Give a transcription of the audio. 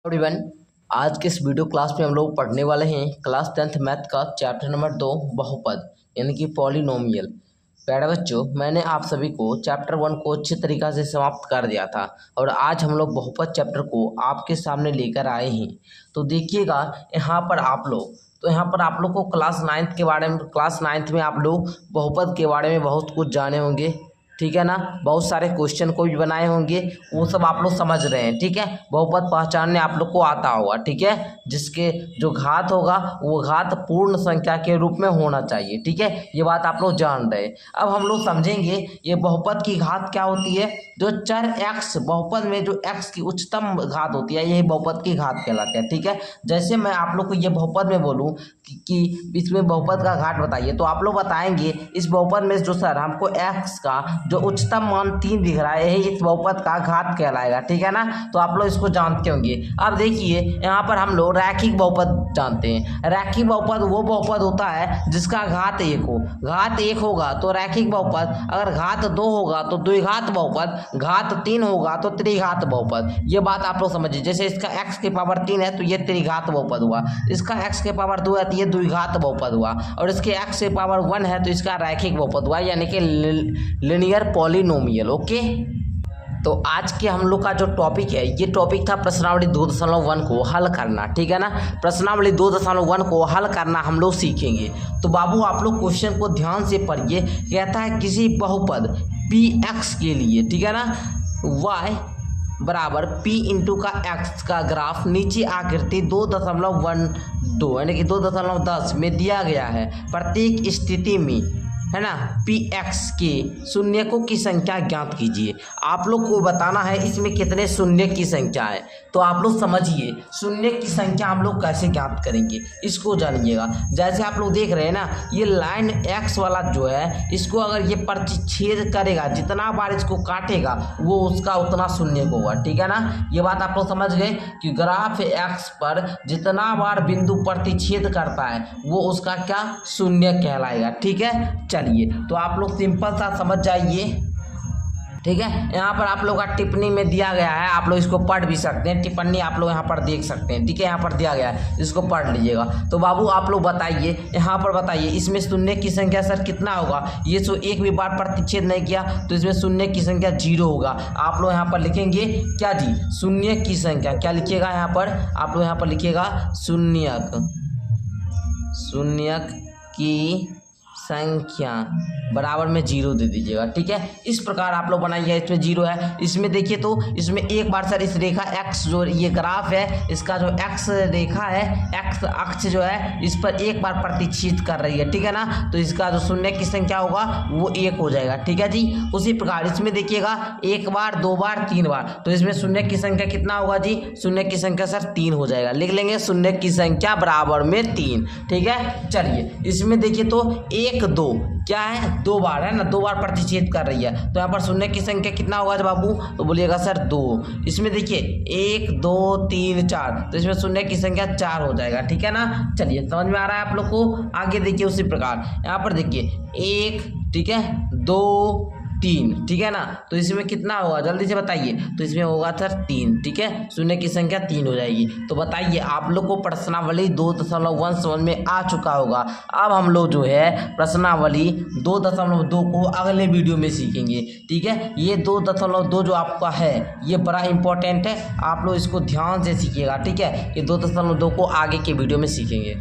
Everyone, आज के इस वीडियो क्लास में हम लोग पढ़ने वाले हैं क्लास 10th मैथ का चैप्टर नंबर 2 बहुपद यानी कि पॉलिनोमियल। प्यारे बच्चों, मैंने आप सभी को चैप्टर 1 को अच्छे तरीक़ा से समाप्त कर दिया था और आज हम लोग बहुपद चैप्टर को आपके सामने लेकर आए हैं। तो देखिएगा यहाँ पर आप लोग को क्लास 9th में आप लोग बहुपद के बारे में बहुत कुछ जाने होंगे, ठीक है ना। बहुत सारे क्वेश्चन को भी बनाए होंगे, वो सब आप लोग समझ रहे हैं, ठीक है। बहुपद पहचानने आप लोग को आता होगा, ठीक है। जिसके जो घात होगा वो घात पूर्ण संख्या के रूप में होना चाहिए, ठीक है। ये बात आप लोग जान रहे हैं। अब हम लोग समझेंगे ये बहुपद की घात क्या होती है। जो चर x बहुपद में जो x की उच्चतम घात होती है यही बहुपद की घात कहलाती है, ठीक है। जैसे मैं आप लोग को ये बहुपद में बोलूँ कि इसमें बहुपद का घात बताइए, तो आप लोग बताएंगे इस बहुपद में जो सर हमको x का जो उच्चतम मान 3 दिख रहा है यही इस बहुपद का घात कहलाएगा, ठीक है ना। तो आप लोग इसको जानते होंगे। अब देखिए यहाँ पर हम लोग रैखिक बहुपद जानते हैं। रैखिक बहुपद वो बहुपद होता है जिसका घात 1 हो। घात 1 होगा तो रैखिक बहुपद, अगर घात 2 होगा तो द्विघात बहुपद, घात 3 होगा तो त्रिघात बहुपद। ये बात आप लोग समझिए। जैसे इसका x के पावर 3 है तो ये त्रिघात बहुपद हुआ, इसका x के पावर 2 है तो ये द्विघात बहुपद हुआ, और इसके x के पावर 1 है तो इसका रैखिक बहुपद हुआ, यानी कि लिनियर पॉलिनोमियल। ओके, तो आज के हम लोग का जो टॉपिक है ये टॉपिक था प्रश्नावली 2.1 को हल करना, ठीक है ना। प्रश्नावली 2.1 को हल करना हम लोग सीखेंगे। तो बाबू आप लोग क्वेश्चन को ध्यान से पढ़िए। कहता है किसी बहुपद px के लिए, ठीक है ना, y बराबर p इंटू का x का ग्राफ नीचे आकृति 2.12 यानी कि 2.10 में दिया गया है। प्रत्येक स्थिति में, है ना, px के शून्यकों की संख्या ज्ञात कीजिए। आप लोग को बताना है इसमें कितने शून्य की संख्या है। तो आप लोग समझिए शून्य की संख्या हम लोग कैसे ज्ञात करेंगे, इसको जानिएगा। जैसे आप लोग देख रहे हैं ना, ये लाइन x वाला जो है इसको अगर ये प्रतिच्छेद करेगा, जितना बार इसको काटेगा वो उसका उतना शून्य होगा, ठीक है ना। ये बात आप लोग समझ गए कि ग्राफ x पर जितना बार बिंदु प्रतिच्छेद करता है वो उसका क्या शून्य कहलाएगा, ठीक है। चलिए तो आप लोग सिंपल सा समझ जाइए, ठीक है। यहाँ पर आप लोग का टिप्पणी में दिया गया है, आप लोग इसको पढ़ भी सकते हैं। टिप्पणी आप लोग यहाँ पर देख सकते हैं, ठीक है। यहाँ पर दिया गया है, इसको पढ़ लीजिएगा। तो बाबू आप लोग बताइए, यहाँ पर बताइए इसमें शून्य की संख्या सर कितना होगा। ये सो एक भी बार प्रतिच्छेद नहीं किया तो इसमें शून्य की संख्या 0 होगा। आप लोग यहाँ पर लिखेंगे क्या जी, शून्य की संख्या। क्या लिखिएगा यहाँ पर, आप लोग यहाँ पर लिखिएगा शून्यक की संख्या बराबर में 0 दे दीजिएगा, ठीक है। इस प्रकार आप लोग बनाइए। इसमें 0 है, इसमें देखिए तो इसमें एक बार सर इस रेखा x जो ये ग्राफ है इसका जो x रेखा है, x अक्ष जो है इस पर एक बार प्रतिच्छेद कर रही है, ठीक है ना। तो इसका जो शून्य की संख्या होगा वो 1 हो जाएगा, ठीक है जी। उसी प्रकार इसमें देखिएगा 1 बार 2 बार 3 बार, तो इसमें शून्य की संख्या कितना होगा जी, शून्य की संख्या सर 3 हो जाएगा। लिख लेंगे शून्य की संख्या बराबर में 3, ठीक है। चलिए इसमें देखिए तो 1 2 क्या है, 2 बार है ना, 2 बार प्रतिच्छेद कर रही है, तो यहाँ पर शून्य की संख्या कितना होगा बाबू, तो बोलिएगा सर 2। इसमें देखिए 1 2 3 4, तो इसमें शून्य की संख्या 4 हो जाएगा, ठीक है ना। चलिए समझ में आ रहा है आप लोग को। आगे देखिए उसी प्रकार यहाँ पर देखिए 1, ठीक है, 2 3, ठीक है ना। तो इसमें कितना होगा जल्दी से बताइए, तो इसमें होगा सर 3, ठीक है। शून्य की संख्या 3 हो जाएगी। तो बताइए आप लोग को प्रश्नावली 2.1 समझ में आ चुका होगा। अब हम लोग जो है प्रश्नावली 2.2 को अगले वीडियो में सीखेंगे, ठीक है। ये 2.2 जो आपका है ये बड़ा इंपॉर्टेंट है, आप लोग इसको ध्यान से सीखिएगा, ठीक है। ये 2.2 को आगे के वीडियो में सीखेंगे।